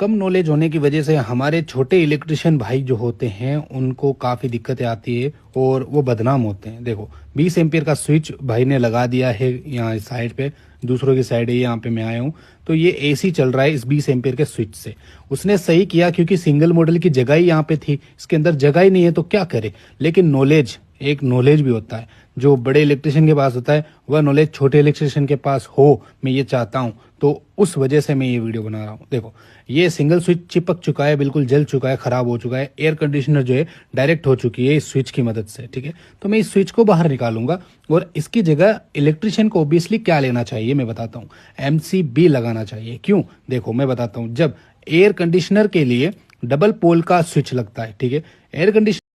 कम knowledge होने की वजह से हमारे छोटे इलेक्ट्रिशियन भाई जो होते हैं उनको काफ़ी दिक्कतें आती है और वो बदनाम होते हैं। देखो 20 एम्पियर का स्विच भाई ने लगा दिया है यहाँ इस साइड पे, दूसरों की साइड है यहाँ पे मैं आया हूँ, तो ये एसी चल रहा है इस 20 एम्पियर के स्विच से। उसने सही किया क्योंकि सिंगल मॉडल की जगह ही यहाँ पे थी, इसके अंदर जगह ही नहीं है तो क्या करे। लेकिन नॉलेज, एक नॉलेज भी होता है जो बड़े इलेक्ट्रिशियन के पास होता है, वह नॉलेज छोटे इलेक्ट्रिशियन के पास हो, मैं ये चाहता हूं। तो उस वजह से मैं ये वीडियो बना रहा हूं। देखो ये सिंगल स्विच चिपक चुका है, बिल्कुल जल चुका है, खराब हो चुका है, एयर कंडीशनर जो है डायरेक्ट हो चुकी है इस स्विच की मदद से, ठीक है। तो मैं इस स्विच को बाहर निकालूंगा और इसकी जगह इलेक्ट्रिशियन को ऑब्वियसली क्या लेना चाहिए मैं बताता हूँ, MCB लगाना चाहिए। क्यों, देखो मैं बताता हूँ। जब एयर कंडीशनर के लिए डबल पोल का स्विच लगता है, ठीक है, एयर कंडीशनर